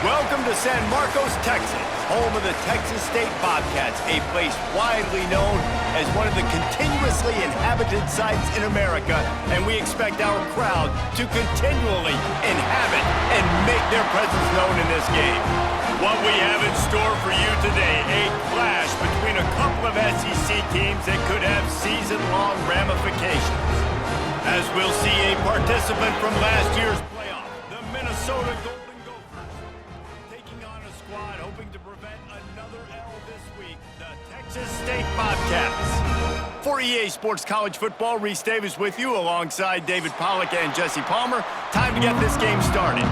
Welcome to San Marcos, Texas, home of the Texas State Bobcats, a place widely known as one of the continuously inhabited sites in America, and we expect our crowd to continually inhabit and make their presence known in this game. What we have in store for you today, a clash between a couple of SEC teams that could have season-long ramifications. As we'll see a participant from last year's playoff, the Minnesota Golden hoping to prevent another L this week, the Texas State Bobcats. For EA Sports College Football, Reese Davis with you alongside David Pollack and Jesse Palmer. Time to get this game started.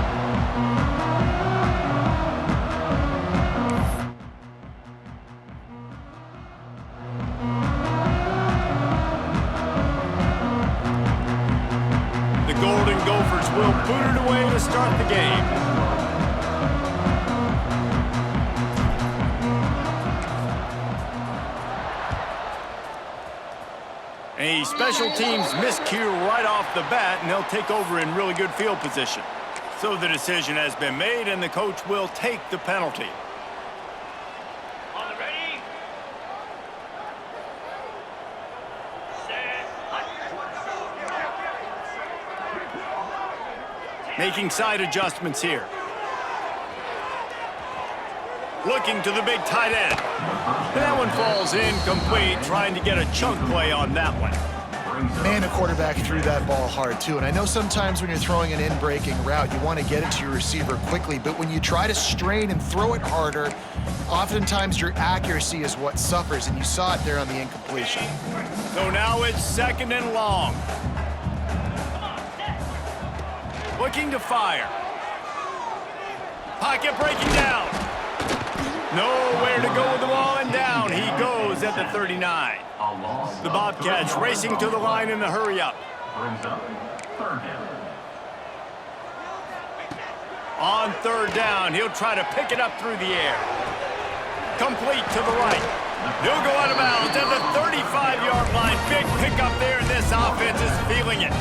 The Golden Gophers will boot it away to start the game. A special teams miscue right off the bat, and they'll take over in really good field position. So the decision has been made, and the coach will take the penalty. On the ready. Set. Making side adjustments here. Looking to the big tight end. That one falls incomplete, trying to get a chunk play on that one. Man, the quarterback threw that ball hard, too. And I know sometimes when you're throwing an in-breaking route, you want to get it to your receiver quickly. But when you try to strain and throw it harder, oftentimes your accuracy is what suffers. And you saw it there on the incompletion. So now it's second and long. Looking to fire. Pocket breaking down. Nowhere to go with the ball, and down he goes at the 39. The Bobcats racing to the line in the hurry-up. On third down, he'll try to pick it up through the air. Complete to the right. He'll go out of bounds at the 35-yard line. Big pickup there, and this offense is feeling it.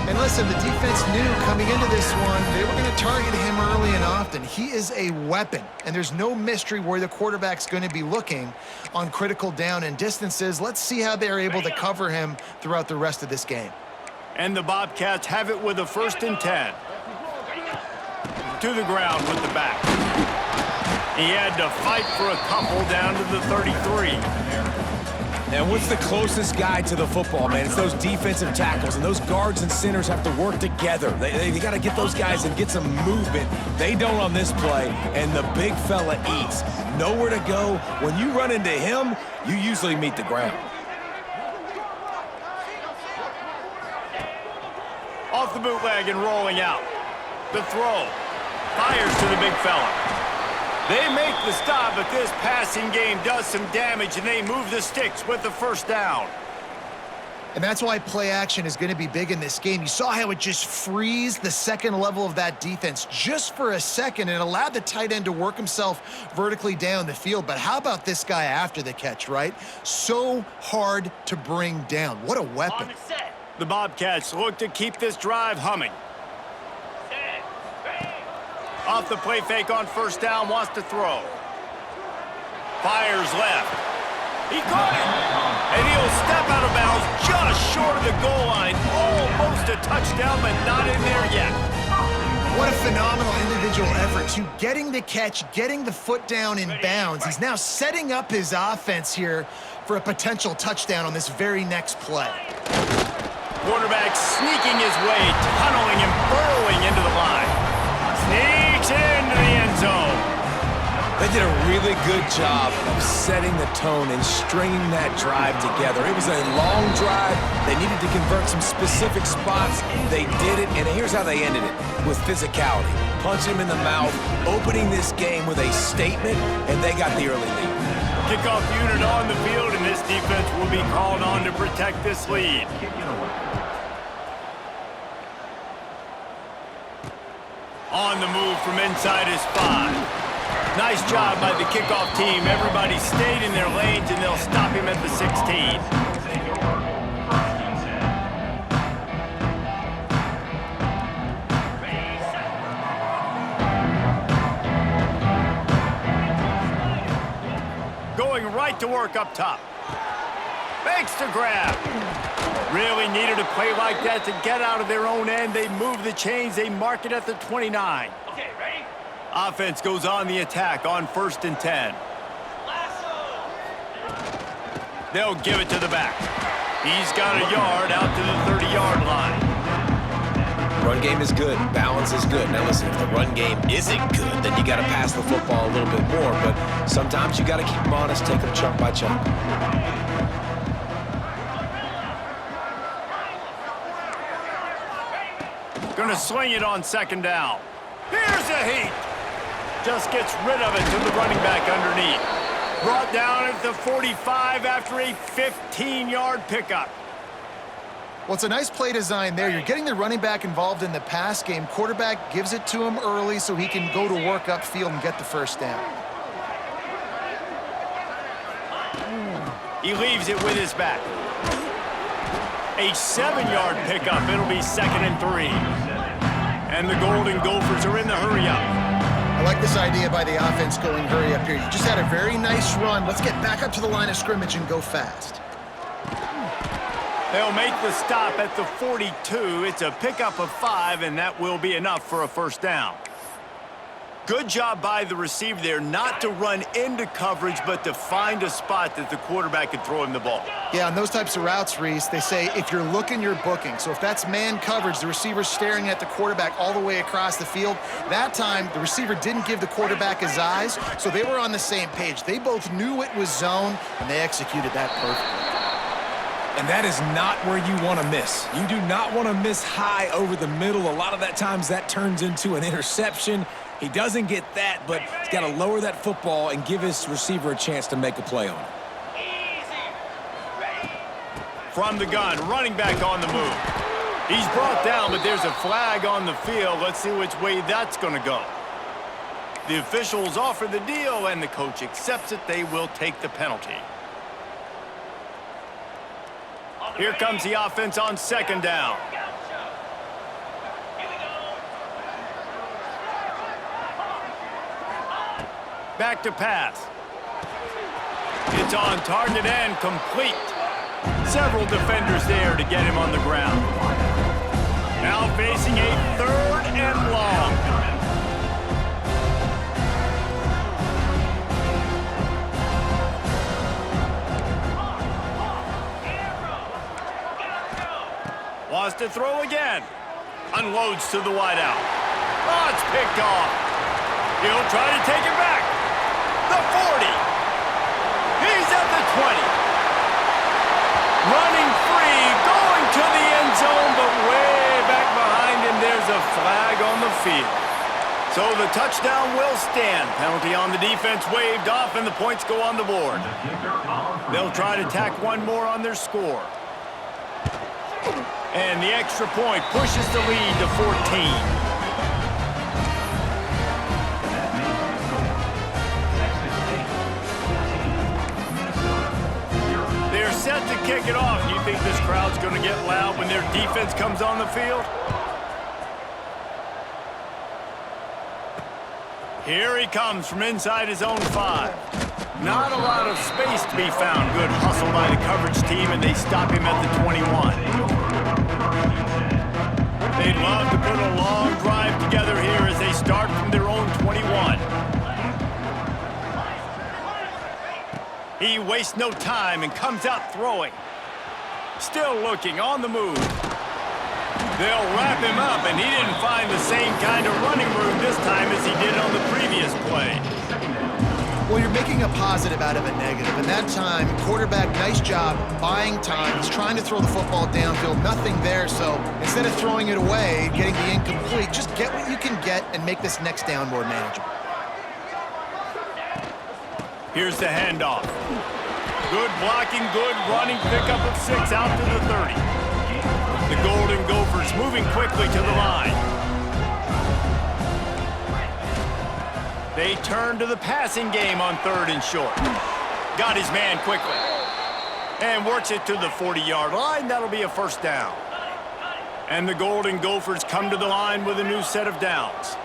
And listen, the defense knew coming into this one, they were going to target him early and often. He is a weapon, and there's no mystery where the quarterback's going to be looking on critical down and distances. Let's see how they're able to cover him throughout the rest of this game. And the Bobcats have it with a 1st and 10. To the ground with the back. He had to fight for a couple down to the 33. And what's the closest guy to the football, man? It's those defensive tackles, and those guards and centers have to work together. They got to get those guys and get some movement. They don't on this play, and the big fella eats. Nowhere to go. When you run into him, you usually meet the ground. Off the bootleg and rolling out. The throw. Fires to the big fella. They make the stop, but this passing game does some damage, and they move the sticks with the 1st down. And that's why play action is going to be big in this game. You saw how it just frees the second level of that defense just for a second and allowed the tight end to work himself vertically down the field. But how about this guy after the catch, right? So hard to bring down. What a weapon. The Bobcats look to keep this drive humming. Off the play fake on 1st down, wants to throw. Fires left. He caught it. And he'll step out of bounds just short of the goal line. Almost a touchdown, but not in there yet. What a phenomenal individual effort to getting the catch, getting the foot down in bounds. He's now setting up his offense here for a potential touchdown on this very next play. Quarterback sneaking his way, tunneling and burrowing into the line. Sneaks into the end zone. They did a really good job of setting the tone and stringing that drive together. It was a long drive. They needed to convert some specific spots. They did it, and here's how they ended it, with physicality. Punch him in the mouth, opening this game with a statement, and they got the early lead. Kickoff unit on the field, and this defense will be called on to protect this lead. On the move from inside his 5. Nice job by the kickoff team. Everybody stayed in their lanes, and they'll stop him at the 16. back to work up top. Fakes to grab. Really needed a play like that to get out of their own end. They move the chains. They mark it at the 29. Okay, ready? Offense goes on the attack on 1st and 10. Lasso. They'll give it to the back. He's got a yard out to the 30-yard line. Run game is good. Balance is good. Now listen, if the run game isn't good, then you got to pass the football a little bit more. But sometimes you got to keep them honest, take them chunk by chunk. Gonna swing it on 2nd down. Here's a heat. Just gets rid of it to the running back underneath. Brought down at the 45 after a 15-yard pickup. Well, it's a nice play design there. You're getting the running back involved in the pass game. Quarterback gives it to him early so he can go to work upfield and get the 1st down. He leaves it with his back. A 7-yard pickup. It'll be 2nd and 3. And the Golden Gophers are in the hurry-up. I like this idea by the offense going hurry up here. You just had a very nice run. Let's get back up to the line of scrimmage and go fast. They'll make the stop at the 42. It's a pickup of 5, and that will be enough for a 1st down. Good job by the receiver there not to run into coverage, but to find a spot that the quarterback could throw him the ball. Yeah, on those types of routes, Reese, they say if you're looking, you're booking. So if that's man coverage, the receiver's staring at the quarterback all the way across the field. That time, the receiver didn't give the quarterback his eyes, so they were on the same page. They both knew it was zone, and they executed that perfectly. And that is not where you want to miss. You do not want to miss high over the middle. A lot of that times that turns into an interception. He doesn't get that, but he's got to lower that football and give his receiver a chance to make a play on it. From the gun, running back on the move. He's brought down, but there's a flag on the field. Let's see which way that's going to go. The officials offer the deal, and the coach accepts it. They will take the penalty. Here comes the offense on 2nd down. Back to pass. It's on target and complete. Several defenders there to get him on the ground. Now facing a 3rd and long. Wants to throw again. Unloads to the wideout. Oh, it's picked off. He'll try to take it back. The 40. He's at the 20. Running free, going to the end zone, but way back behind him, there's a flag on the field. So the touchdown will stand. Penalty on the defense waved off, and the points go on the board. They'll try to tack one more on their score. And the extra point pushes the lead to 14. They're set to kick it off. You think this crowd's going to get loud when their defense comes on the field? Here he comes from inside his own 5. Not a lot of space to be found. Good hustle by the coverage team, and they stop him at the 21. They'd love to put a long drive together here as they start from their own 21. He wastes no time and comes out throwing. Still looking, on the move. They'll wrap him up, and he didn't find the same kind of running room this time as he did on the previous play. Well, you're making a positive out of a negative, and that time, quarterback, nice job, buying time. He's trying to throw the football downfield, nothing there, so instead of throwing it away, getting the incomplete, just get what you can get and make this next down more manageable. Here's the handoff. Good blocking, good running, pickup of 6 out to the 30. The Golden Gophers moving quickly to the line. They turn to the passing game on 3rd and short. Got his man quickly. And works it to the 40-yard line. That'll be a 1st down. And the Golden Gophers come to the line with a new set of downs.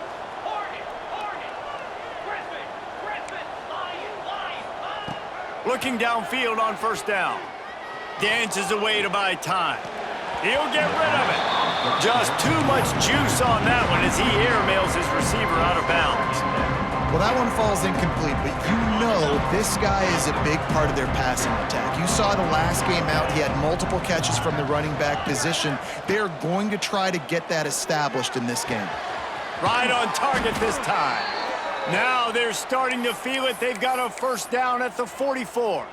Looking downfield on first down. Dances away to buy time. He'll get rid of it. Just too much juice on that one as he airmails his receiver out of bounds. Well, that one falls incomplete, but you know this guy is a big part of their passing attack. You saw the last game out, he had multiple catches from the running back position. They're going to try to get that established in this game. Right on target this time. Now they're starting to feel it. They've got a first down at the 44.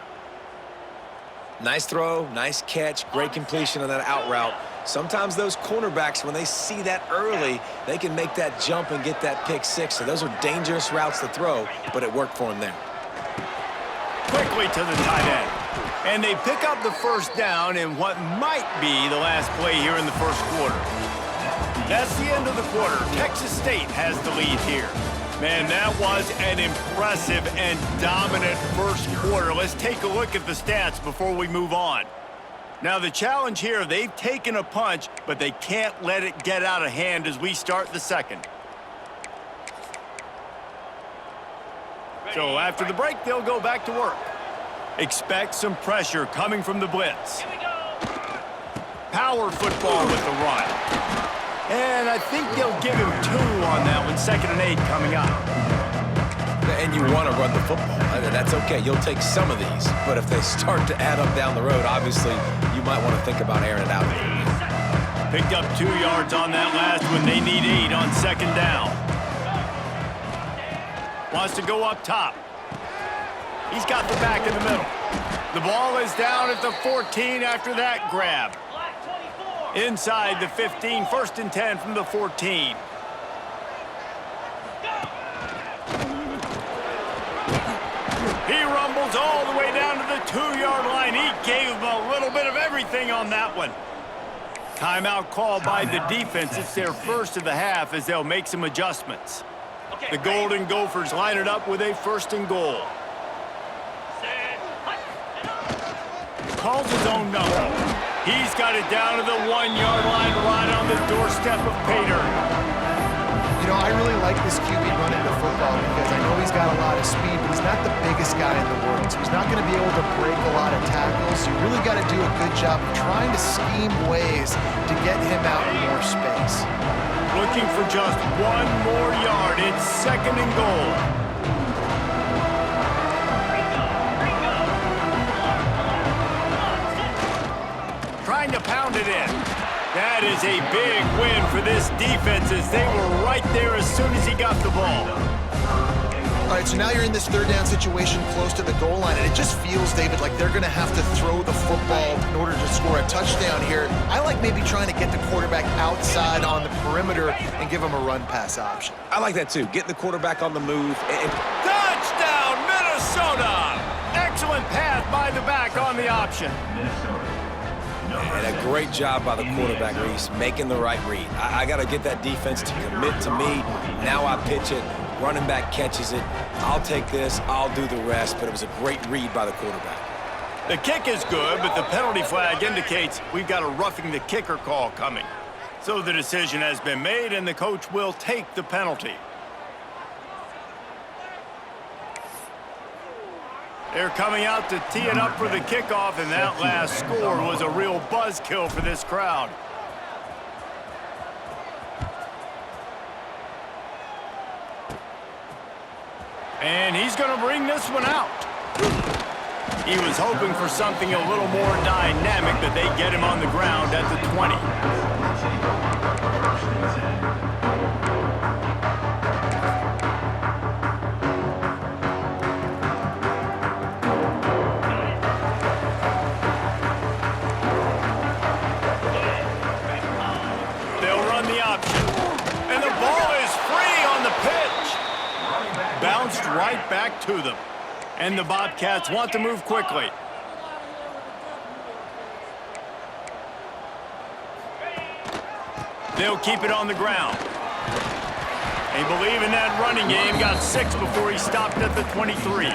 Nice throw, nice catch, great completion on that out route. Sometimes those cornerbacks, when they see that early, they can make that jump and get that pick six. So those are dangerous routes to throw, but it worked for him there. Quickly to the tight end. And they pick up the first down in what might be the last play here in the first quarter. That's the end of the quarter. Texas State has the lead here. Man, that was an impressive and dominant first quarter. Let's take a look at the stats before we move on. Now, the challenge here, they've taken a punch, but they can't let it get out of hand as we start the second. So after the break, they'll go back to work. Expect some pressure coming from the blitz. Power football with the run. And I think they'll give him 2 on that one. 2nd and 8 coming up. And you want to run the football. That's okay. You'll take some of these. But if they start to add up down the road, obviously, you might want to think about airing it out. Picked up 2 yards on that last one. They need 8 on 2nd down. Wants to go up top. He's got the back in the middle. The ball is down at the 14 after that grab. Inside the 15, 1st and 10 from the 14. He rumbles all the way down to the 2-yard line. He gave him a little bit of everything on that one. Timeout called by the defense. It's their first of the half as they'll make some adjustments. The Golden Gophers line it up with a 1st and goal. Calls his own number. He's got it down to the 1-yard line right on the doorstep of Pater. You know, I really like this QB running the football because I know he's got a lot of speed, but he's not the biggest guy in the world. So he's not going to be able to break a lot of tackles. So you really got to do a good job of trying to scheme ways to get him out in more space. Looking for just 1 more yard. It's 2nd and goal. Trying to pound it in. That is a big win for this defense as they were right there as soon as he got the ball. All right, so now you're in this 3rd down situation close to the goal line, and it just feels, David, like they're going to have to throw the football in order to score a touchdown here. I like maybe trying to get the quarterback outside on the perimeter and give him a run-pass option. I like that, too. Getting the quarterback on the move. Touchdown, Minnesota! Excellent pass by the back on the option. And a great job by the quarterback, Reese, making the right read. I got to get that defense to commit to me. Now I pitch it. Running back catches it. I'll take this. I'll do the rest. But it was a great read by the quarterback. The kick is good, but the penalty flag indicates we've got a roughing the kicker call coming. So the decision has been made, and the coach will take the penalty. They're coming out to tee it up for the kickoff, and that last score was a real buzzkill for this crowd. And he's going to bring this one out. He was hoping for something a little more dynamic, but they get him on the ground at the 20. Bounced right back to them. And the Bobcats want to move quickly. They'll keep it on the ground. They believe in that running game. Got 6 before he stopped at the 23.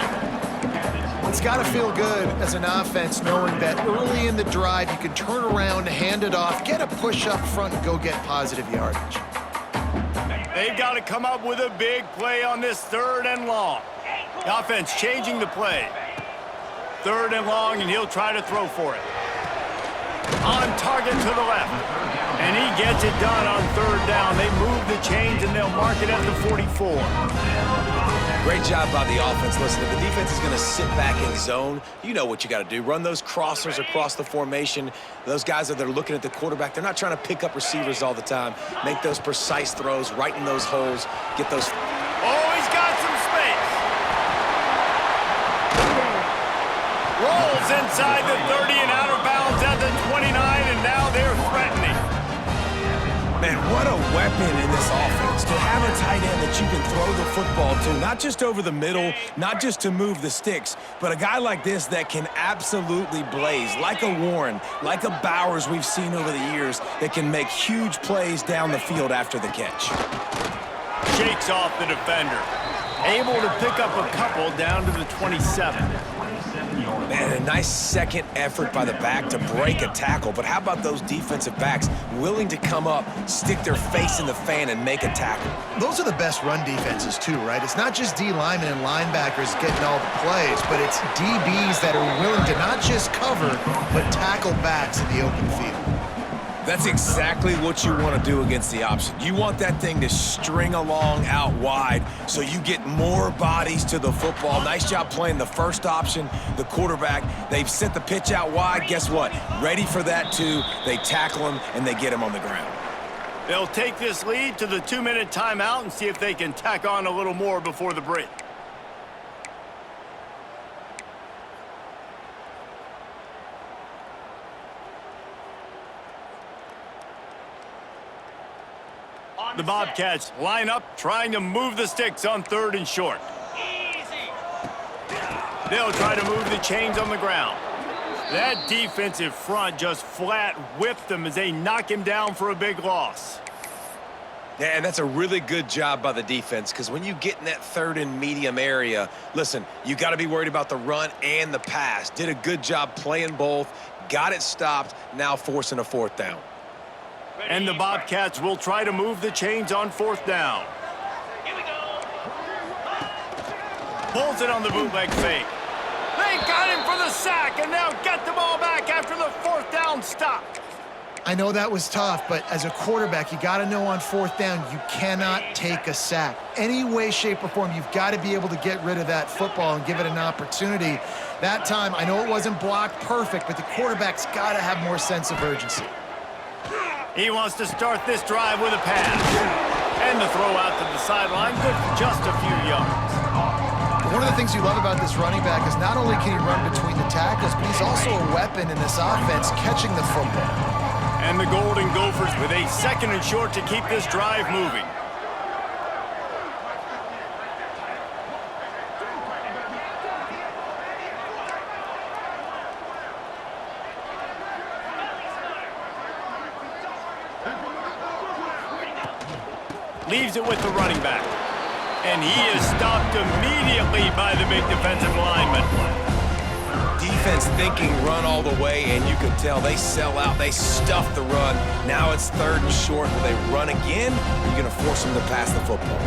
It's got to feel good as an offense knowing that early in the drive you can turn around, hand it off, get a push up front, and go get positive yardage. They've got to come up with a big play on this 3rd and long. The offense changing the play. 3rd and long, and he'll try to throw for it. On target to the left. And he gets it done on 3rd down. They move the chains, and they'll mark it at the 44. Great job by the offense. Listen, if the defense is going to sit back in zone, you know what you got to do. Run those crossers across the formation. Those guys that are looking at the quarterback, they're not trying to pick up receivers all the time. Make those precise throws, right in those holes, get those... Oh, he's got some space. Rolls inside the 30 and out of bounds at the 29, and now they're threatening. Man, what a weapon in this offense to have a tight end that you can throw the football to, not just over the middle, not just to move the sticks, but a guy like this that can absolutely blaze, like a Warren, like a Bowers we've seen over the years, that can make huge plays down the field after the catch. Shakes off the defender. Able to pick up a couple down to the 27. Man, a nice second effort by the back to break a tackle. But how about those defensive backs willing to come up, stick their face in the fan, and make a tackle? Those are the best run defenses, too, right? It's not just D linemen and linebackers getting all the plays, but it's DBs that are willing to not just cover, but tackle backs in the open field. That's exactly what you want to do against the option. You want that thing to string along out wide so you get more bodies to the football. Nice job playing the first option, the quarterback. They've sent the pitch out wide. Guess what? Ready for that, too. They tackle him, and they get him on the ground. They'll take this lead to the 2-minute timeout and see if they can tack on a little more before the break. The Bobcats line up, trying to move the sticks on 3rd and short. They'll try to move the chains on the ground. That defensive front just flat whipped them as they knock him down for a big loss. Yeah, and that's a really good job by the defense, because when you get in that 3rd and medium area, listen, you got to be worried about the run and the pass. Did a good job playing both, got it stopped, now forcing a 4th down. And the Bobcats will try to move the chains on 4th down. Here we go. Pulls it on the bootleg fake. They got him for the sack, and now get the ball back after the 4th down stop. I know that was tough, but as a quarterback, you got to know on 4th down, you cannot take a sack. Any way, shape, or form, you've got to be able to get rid of that football and give it an opportunity. That time, I know it wasn't blocked perfect, but the quarterback's got to have more sense of urgency. He wants to start this drive with a pass. And the throw out to the sideline, good for just a few yards. One of the things you love about this running back is not only can he run between the tackles, but he's also a weapon in this offense, catching the football. And the Golden Gophers with a 2nd and short to keep this drive moving. Leaves it with the running back. And he is stopped immediately by the big defensive lineman. Defense thinking run all the way, and you could tell they sell out. They stuff the run. Now it's 3rd and short. Will they run again? You're going to force them to pass the football.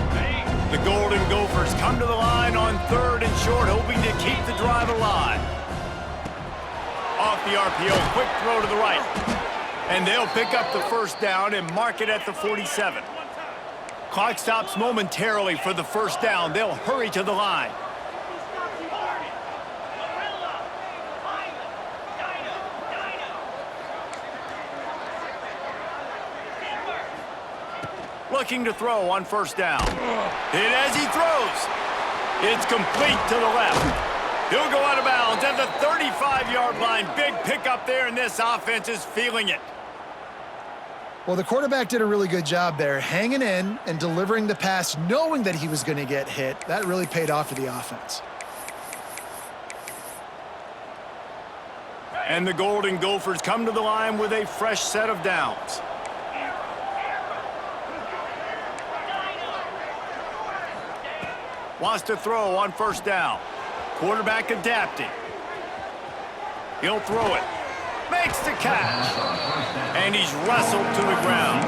The Golden Gophers come to the line on 3rd and short, hoping to keep the drive alive. Off the RPO, quick throw to the right. And they'll pick up the 1st down and mark it at the 47. Clock stops momentarily for the 1st down. They'll hurry to the line. Looking to throw on 1st down. Hit as he throws. It's complete to the left. He'll go out of bounds at the 35-yard line. Big pickup there, and this offense is feeling it. Well, the quarterback did a really good job there, hanging in and delivering the pass, knowing that he was going to get hit. That really paid off for the offense. And the Golden Gophers come to the line with a fresh set of downs. Wants to throw on 1st down. Quarterback adapting. He'll throw it. Makes the catch. And he's wrestled to the ground.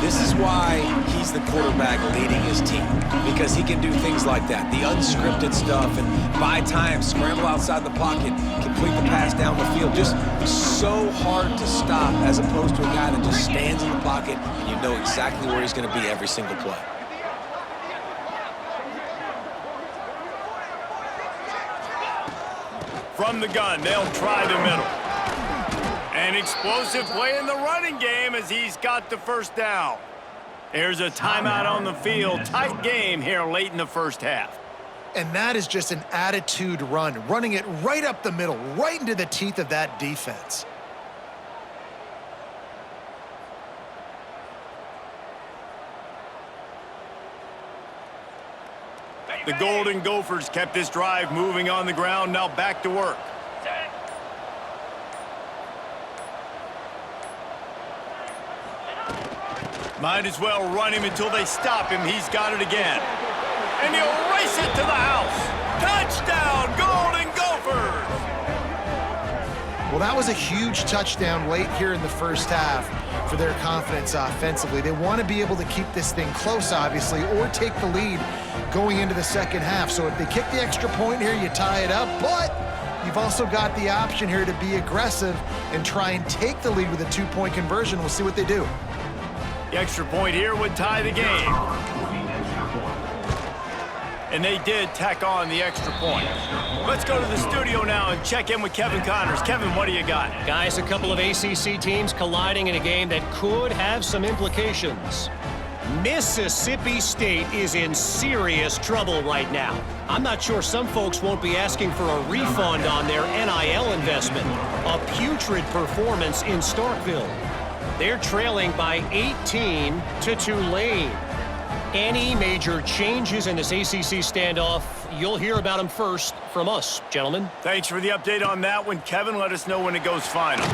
This is why he's the quarterback leading his team, because he can do things like that, the unscripted stuff, and buy time, scramble outside the pocket, complete the pass down the field. Just so hard to stop as opposed to a guy that just stands in the pocket and you know exactly where he's going to be every single play. From the gun, they'll try the middle. An explosive play in the running game as he's got the first down. There's a timeout on the field. Tight game here late in the first half. And that is just an attitude run, running it right up the middle, right into the teeth of that defense. The Golden Gophers kept this drive moving on the ground. Now back to work. Might as well run him until they stop him. He's got it again. And he'll race it to the house. Touchdown, Golden Gophers! Well, that was a huge touchdown late here in the first half for their confidence offensively. They want to be able to keep this thing close, obviously, or take the lead going into the second half. So if they kick the extra point here, you tie it up. But you've also got the option here to be aggressive and try and take the lead with a two-point conversion. We'll see what they do. The extra point here would tie the game. And they did tack on the extra point. Let's go to the studio now and check in with Kevin Connors. Kevin, what do you got? Guys, a couple of ACC teams colliding in a game that could have some implications. Mississippi State is in serious trouble right now. I'm not sure some folks won't be asking for a refund on their NIL investment. A putrid performance in Starkville. They're trailing by 18 to Tulane. Any major changes in this ACC standoff, you'll hear about them first from us, gentlemen. Thanks for the update on that one, Kevin. Let us know when it goes final.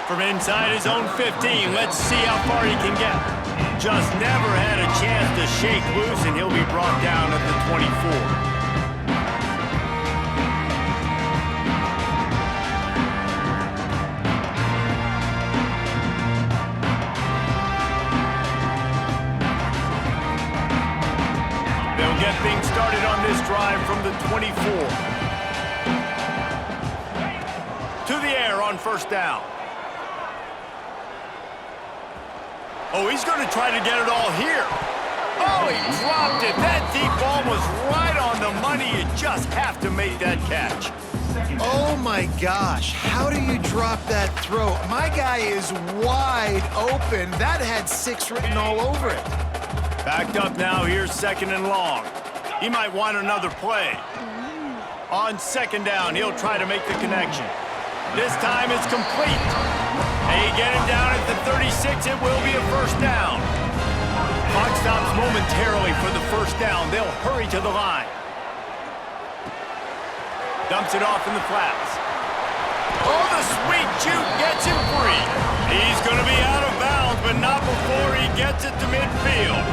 From inside his own 15, let's see how far he can get. Just never had a chance to shake loose, and he'll be brought down at the 24. Get things started on this drive from the 24. To the air on first down. Oh, he's going to try to get it all here. Oh, he dropped it. That deep ball was right on the money. You just have to make that catch. Oh, my gosh. How do you drop that throw? My guy is wide open. That had 6 written all over it. Backed up now, here's second and long. He might want another play. On second down, he'll try to make the connection. This time it's complete. They get him down at the 36, it will be a first down. Clock stops momentarily for the first down. They'll hurry to the line. Dumps it off in the flats. Oh, the sweet juke gets him free. He's going to be out of bounds, but not before he gets it to midfield.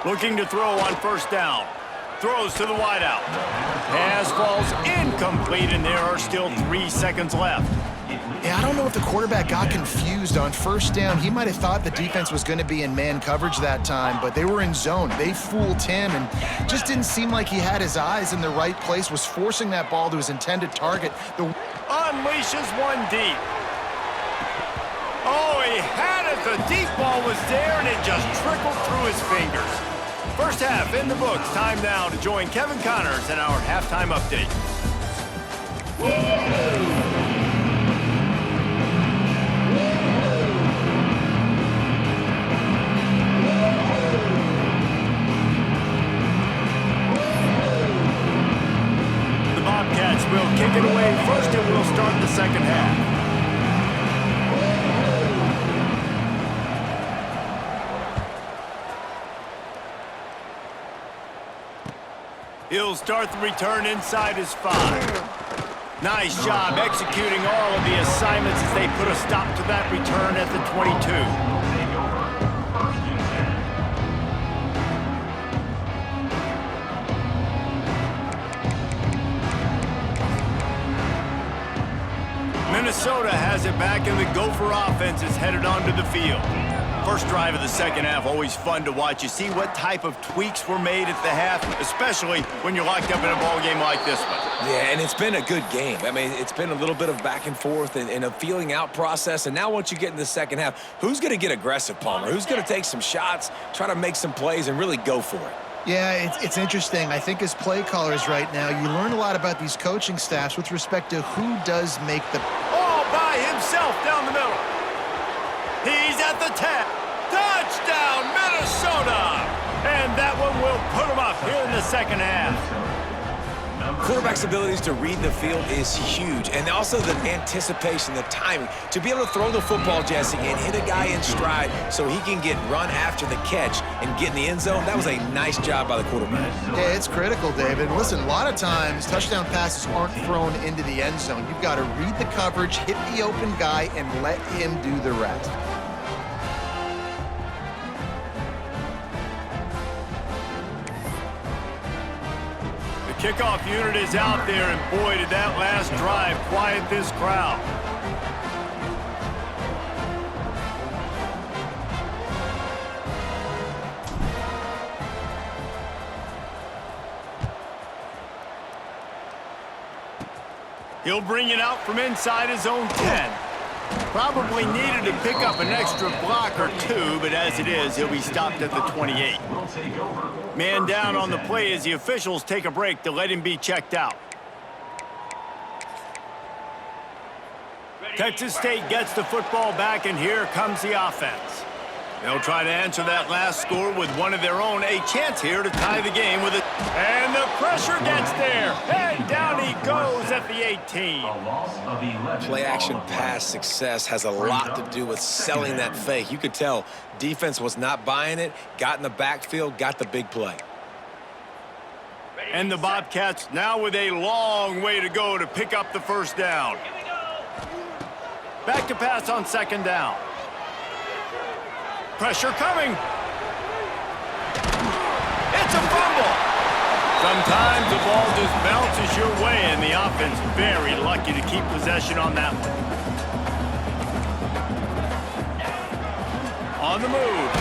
Looking to throw on first down. Throws to the wideout. Pass falls incomplete, and there are still 3 seconds left. Yeah, I don't know if the quarterback got confused on first down. He might have thought the defense was going to be in man coverage that time, but they were in zone. They fooled him and just didn't seem like he had his eyes in the right place, was forcing that ball to his intended target. Unleashes one deep. Oh, he had it. The deep ball was there, and it just trickled through his fingers. First half in the books. Time now to join Kevin Connors in our halftime update. The Bobcats will kick it away first, and we'll start the second half. He'll start the return inside his 5. Nice job executing all of the assignments as they put a stop to that return at the 22. Minnesota has it back, and the Gopher offense is headed onto the field. First drive of the second half, always fun to watch. You see what type of tweaks were made at the half, especially when you're locked up in a ball game like this one. Yeah, and it's been a good game. I mean, it's been a little bit of back and forth and a feeling out process. And now once you get in the second half, who's going to get aggressive, Palmer? Who's going to take some shots, try to make some plays, and really go for it? Yeah, it's interesting. I think as play callers right now, you learn a lot about these coaching staffs with respect to who does make the... All by himself down the middle. He's at the 10. Touchdown, Minnesota! And that one will put him up here in the second half. Quarterback's abilities to read the field is huge, and also the anticipation, the timing. To be able to throw the football, Jesse, and hit a guy in stride so he can get run after the catch and get in the end zone, that was a nice job by the quarterback. Yeah, it's critical, David. Listen, a lot of times, touchdown passes aren't thrown into the end zone. You've got to read the coverage, hit the open guy, and let him do the rest. Kickoff unit is out there, and boy, did that last drive quiet this crowd. He'll bring it out from inside his own 10. Probably needed to pick up an extra block or two, but as it is, he'll be stopped at the 28. Man down on the play as the officials take a break to let him be checked out. Texas State gets the football back, and here comes the offense. They'll try to answer that last score with one of their own. A chance here to tie the game with it. And the pressure gets there. And down he goes at the 18. Play action pass success has a lot to do with selling that fake. You could tell defense was not buying it, got in the backfield, got the big play. And the Bobcats now with a long way to go to pick up the first down. Back to pass on second down. Pressure coming. It's a fumble. Sometimes the ball just bounces your way, and the offense very lucky to keep possession on that one. On the move.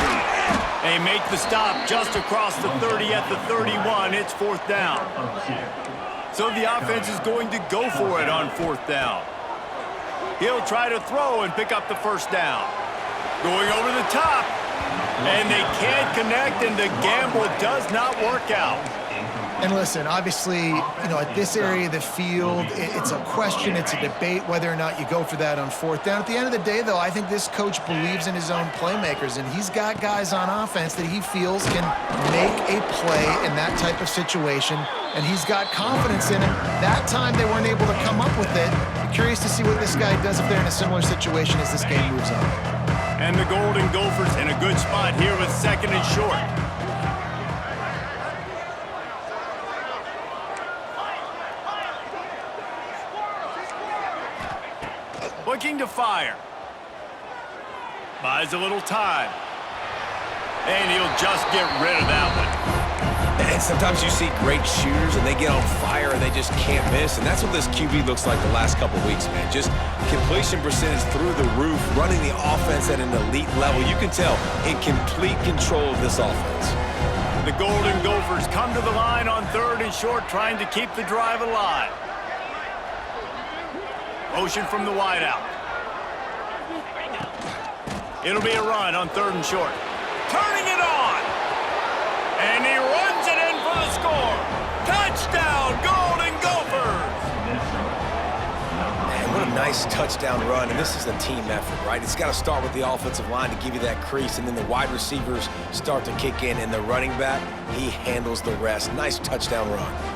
They make the stop just across the 30 at the 31. It's fourth down. So the offense is going to go for it on fourth down. He'll try to throw and pick up the first down. Going over the top, and they can't connect, and the gamble does not work out. And listen, obviously, at this area of the field, it's a question, it's a debate whether or not you go for that on fourth down. At the end of the day, though, I think this coach believes in his own playmakers, and he's got guys on offense that he feels can make a play in that type of situation, and he's got confidence in him. That time they weren't able to come up with it. I'm curious to see what this guy does if they're in a similar situation as this game moves on. And the Golden Gophers in a good spot here with second and short. Looking to fire. Buys a little time. And he'll just get rid of that one. And sometimes you see great shooters and they get on fire and they just can't miss. And that's what this QB looks like the last couple weeks, man. Just completion percentage through the roof, running the offense at an elite level. You can tell in complete control of this offense. The Golden Gophers come to the line on third and short, trying to keep the drive alive. Motion from the wideout. It'll be a run on third and short. Turning it on. And he runs it in for the score. Touchdown, Golden Gophers. Man, what a nice touchdown run. And this is a team effort, right? It's got to start with the offensive line to give you that crease, and then the wide receivers start to kick in, and the running back, he handles the rest. Nice touchdown run.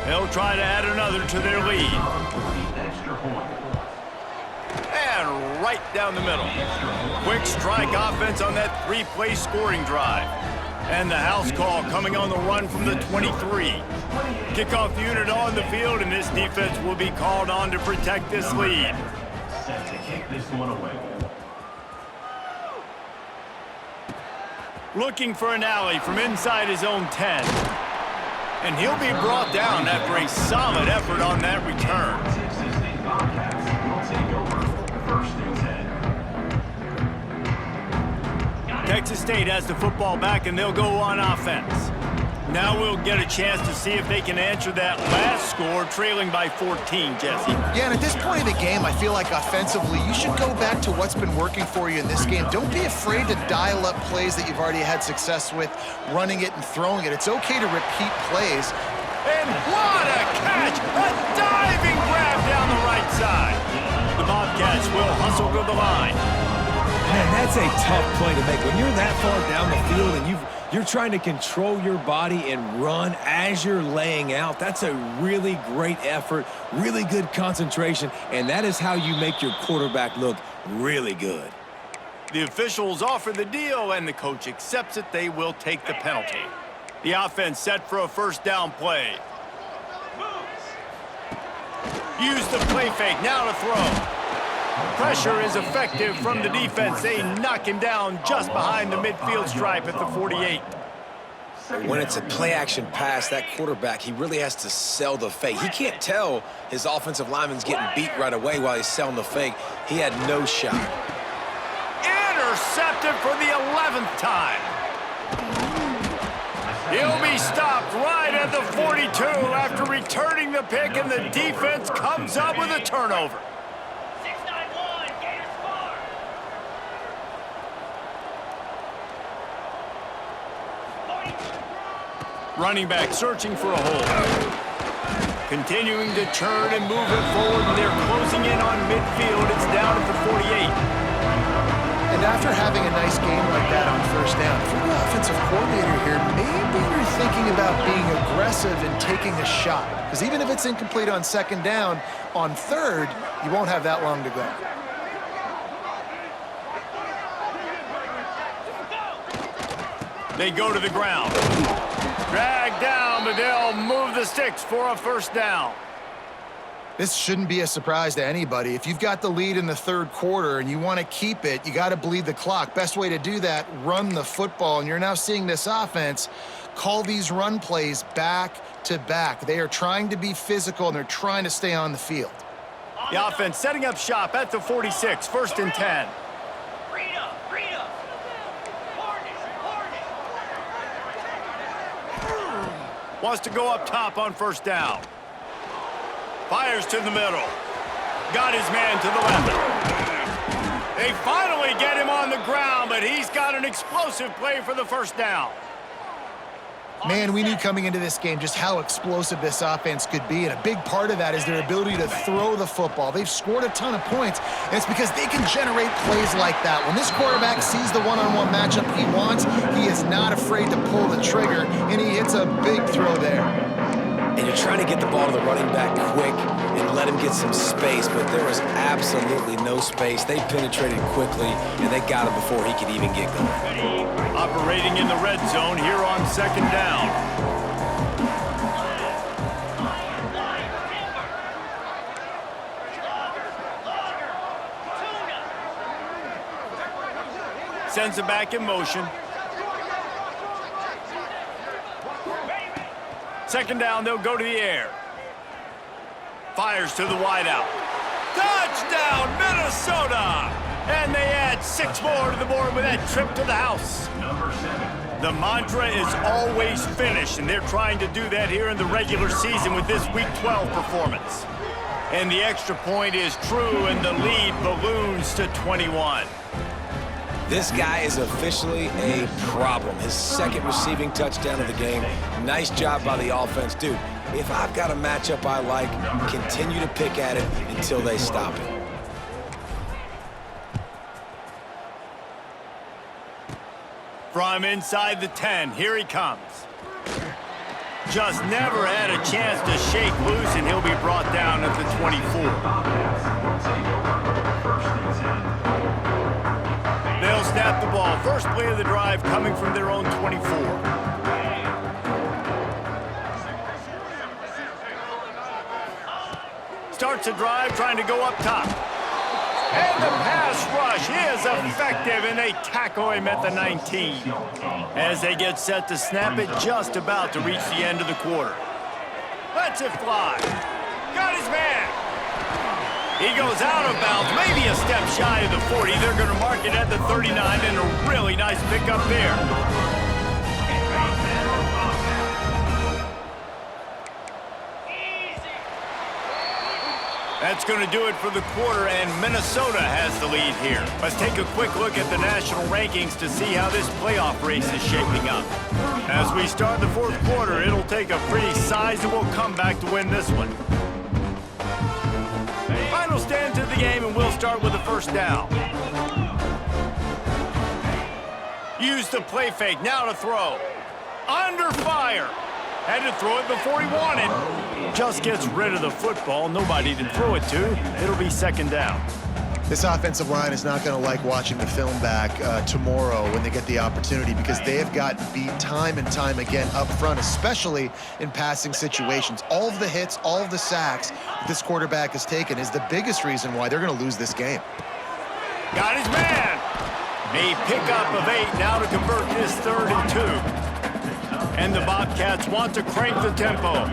They'll try to add another to their lead. And right down the middle. Quick strike offense on that three-play scoring drive. And the house call coming on the run from the 23. Kickoff unit on the field, and this defense will be called on to protect this lead. Set to kick this one away. Looking for an alley from inside his own 10. And he'll be brought down after a solid effort on that return. Texas State Bobcats will take over 1st and 10. Texas State has the football back, and they'll go on offense. Now we'll get a chance to see if they can answer that last score, trailing by 14, Jesse. Yeah, and at this point of the game, I feel like offensively, you should go back to what's been working for you in this game. Don't be afraid to dial up plays that you've already had success with, running it and throwing it. It's okay to repeat plays. And what a catch! A diving grab down the right side. The Bobcats will hustle to the line. Man, that's a tough play to make. When you're that far down the field and you're trying to control your body and run as you're laying out, that's a really great effort, really good concentration, and that is how you make your quarterback look really good. The officials offer the deal, and the coach accepts it. They will take the penalty. The offense set for a first down play. Use the play fake, now to throw. Pressure is effective from the defense. They knock him down just behind the midfield stripe at the 48. When it's a play-action pass, that quarterback, he really has to sell the fake. He can't tell his offensive lineman's getting beat right away while he's selling the fake. He had no shot. Intercepted for the 11th time. He'll be stopped right at the 42 after returning the pick, and the defense comes up with a turnover. Running back searching for a hole. Continuing to turn and move it forward, and they're closing in on midfield. It's down at the 48. And after having a nice game like that on first down, if you're the offensive coordinator here, maybe you're thinking about being aggressive and taking a shot. Because even if it's incomplete on second down, on third, you won't have that long to go. They go to the ground. Dragged down, but they'll move the sticks for a first down. This shouldn't be a surprise to anybody. If you've got the lead in the third quarter and you want to keep it, you got to bleed the clock. Best way to do that, run the football. And you're now seeing this offense call these run plays back to back. They are trying to be physical, and they're trying to stay on the field. The offense setting up shop at the 46, 1st and 10. Wants to go up top on first down. Fires to the middle. Got his man to the left. They finally get him on the ground, but he's got an explosive play for the first down. Man, we knew coming into this game just how explosive this offense could be, and a big part of that is their ability to throw the football. They've scored a ton of points, and it's because they can generate plays like that. When this quarterback sees the one-on-one matchup he wants, he is not afraid to pull the trigger, and he hits a big throw there. And you're trying to get the ball to the running back quick and let him get some space, but there was absolutely no space. They penetrated quickly, and they got him before he could even get going. Operating in the red zone here on second down. Sends it back in motion. Second down, they'll go to the air. Fires to the wideout. Touchdown, Minnesota! And they add 6 more to the board with that trip to the house. Number 7. The mantra is always finish, and they're trying to do that here in the regular season with this Week 12 performance. And the extra point is true, and the lead balloons to 21. This guy is officially a problem. His second receiving touchdown of the game. Nice job by the offense. Dude, if I've got a matchup I like, continue to pick at it until they stop it. From inside the 10, here he comes. Just never had a chance to shake loose, and he'll be brought down at the 24. They'll snap snap the ball. First play of the drive coming from their own 24. Starts the drive trying to go up top. And the pass rush is effective, and they tackle him at the 19. As they get set to snap it, just about to reach the end of the quarter. Lets it fly. Got his man. He goes out of bounds, maybe a step shy of the 40. They're going to mark it at the 39, and a really nice pickup there. That's going to do it for the quarter, and Minnesota has the lead here. Let's take a quick look at the national rankings to see how this playoff race is shaping up. As we start the fourth quarter, it'll take a pretty sizable comeback to win this one. Final stands of the game, and we'll start with the first down. Use the play fake, now to throw. Under fire. Had to throw it before he wanted. Just gets rid of the football. Nobody to throw it to. It'll be second down. This offensive line is not going to like watching the film back tomorrow when they get the opportunity, because they have gotten beat time and time again up front, especially in passing situations. All of the hits, all of the sacks this quarterback has taken is the biggest reason why they're going to lose this game. Got his man. A pickup of 8 now to convert this 3rd and 2. And the Bobcats want to crank the tempo.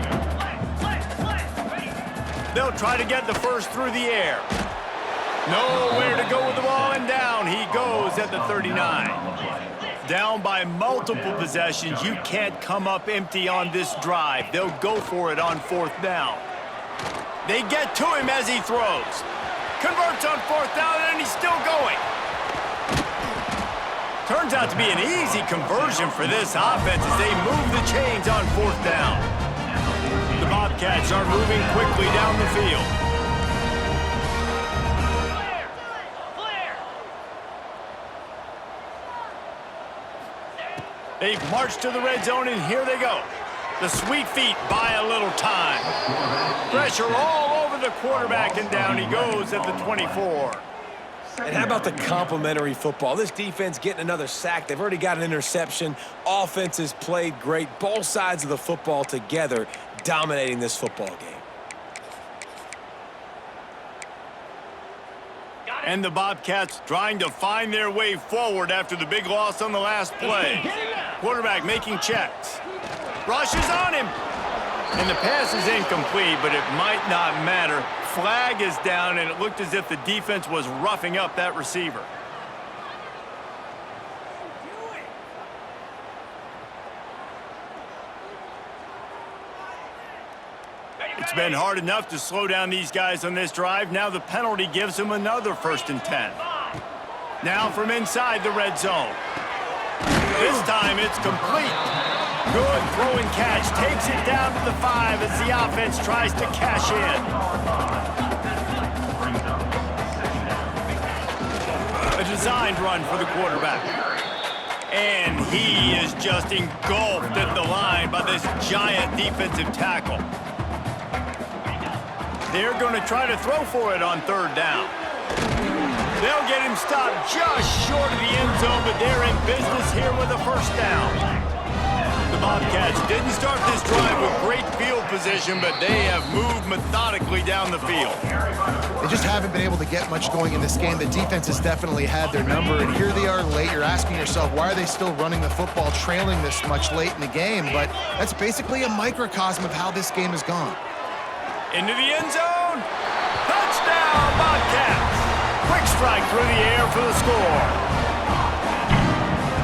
They'll try to get the first through the air. Nowhere to go with the ball, and down he goes at the 39. Down by multiple possessions. You can't come up empty on this drive. They'll go for it on 4th down. They get to him as he throws. Converts on 4th down, and he's still going. Turns out to be an easy conversion for this offense as they move the chains on 4th down. The Bobcats are moving quickly down the field. They've marched to the red zone, and here they go. The sweet feet buy a little time. Pressure all over the quarterback, and down he goes at the 24. And how about the complimentary football? This defense getting another sack. They've already got an interception. Offense has played great. Both sides of the football together dominating this football game. And the Bobcats trying to find their way forward after the big loss on the last play. Quarterback making checks. Rushes on him. And the pass is incomplete, but it might not matter. Flag is down, and it looked as if the defense was roughing up that receiver. It's been hard enough to slow down these guys on this drive. Now the penalty gives them another 1st and 10. Now from inside the red zone. This time it's complete. Good throw and catch. Takes it down to the 5 as the offense tries to cash in. A designed run for the quarterback. And he is just engulfed at the line by this giant defensive tackle. They're going to try to throw for it on 3rd down. They'll get him stopped just short of the end zone, but they're in business here with a 1st down. The Bobcats didn't start this drive with great field position, but they have moved methodically down the field. They just haven't been able to get much going in this game. The defense has definitely had their number, and here they are late. You're asking yourself, why are they still running the football, trailing this much late in the game? But that's basically a microcosm of how this game has gone. Into the end zone. Touchdown, Bobcats. Quick strike through the air for the score.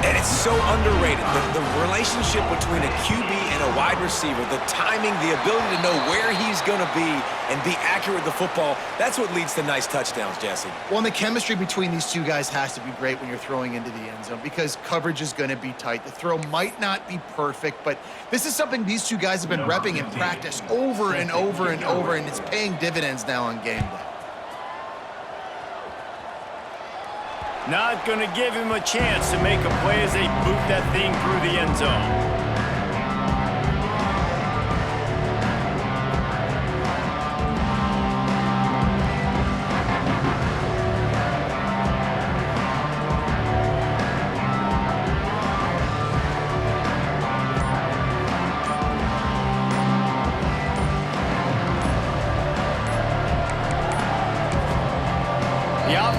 And it's so underrated. The relationship between a QB and a wide receiver, the timing, the ability to know where he's going to be and be accurate with the football, that's what leads to nice touchdowns, Jesse. Well, and the chemistry between these two guys has to be great when you're throwing into the end zone, because coverage is going to be tight. The throw might not be perfect, but this is something these two guys have been repping in practice over and over and over, and it's paying dividends now on game day. Not going to give him a chance to make a play as they boot that thing through the end zone.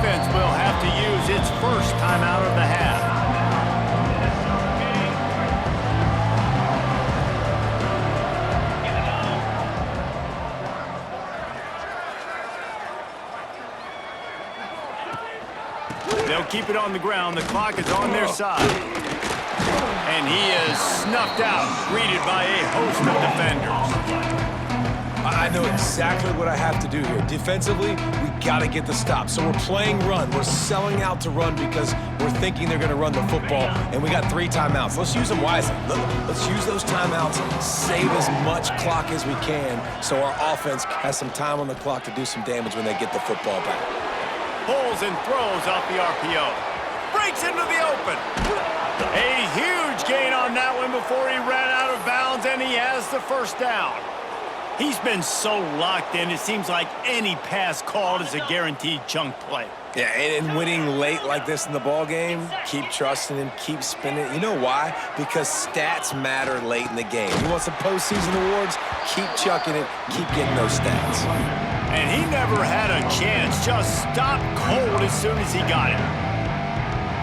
defense will have to use its first timeout of the half. They'll keep it on the ground. The clock is on their side. And he is snuffed out, greeted by a host of defenders. I know exactly what I have to do here. Defensively, we got to get the stop. So we're playing run. We're selling out to run because we're thinking they're going to run the football, and we got 3 timeouts. Let's use them wisely. Let's use those timeouts, save as much clock as we can so our offense has some time on the clock to do some damage when they get the football back. Pulls and throws off the RPO. Breaks into the open. A huge gain on that one before he ran out of bounds, and he has the first down. He's been so locked in, it seems like any pass called is a guaranteed chunk play. Yeah, and winning late like this in the ball game, keep trusting him, keep spinning. You know why? Because stats matter late in the game. You want some postseason awards? Keep chucking it, keep getting those stats. And he never had a chance, just stopped cold as soon as he got it.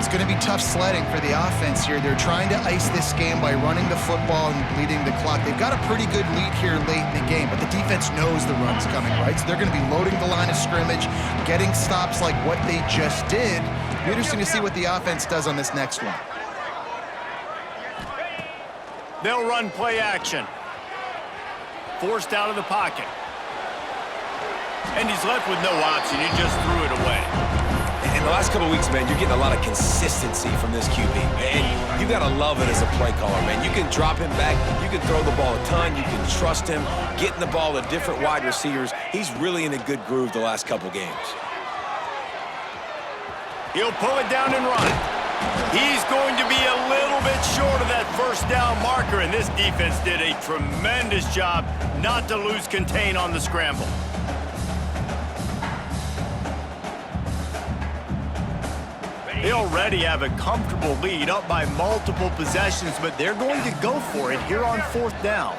It's going to be tough sledding for the offense here. They're trying to ice this game by running the football and bleeding the clock. They've got a pretty good lead here late in the game, but the defense knows the run's coming, right? So they're going to be loading the line of scrimmage, getting stops like what they just did. It'll be interesting to see what the offense does on this next one. They'll run play action. Forced out of the pocket. And he's left with no option. He just threw it away. In the last couple of weeks, man, you're getting a lot of consistency from this QB. And you got to love it as a play caller, man. You can drop him back. You can throw the ball a ton. You can trust him. Getting the ball to different wide receivers. He's really in a good groove the last couple games. He'll pull it down and run. He's going to be a little bit short of that first down marker, and this defense did a tremendous job not to lose contain on the scramble. They already have a comfortable lead, up by multiple possessions, but they're going to go for it here on 4th down.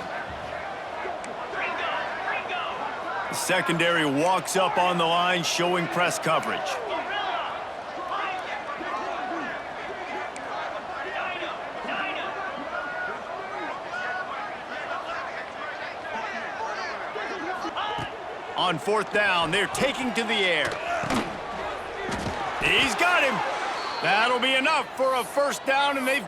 The secondary walks up on the line, showing press coverage. On 4th down, they're taking to the air. He's got him. That'll be enough for a first down, and they've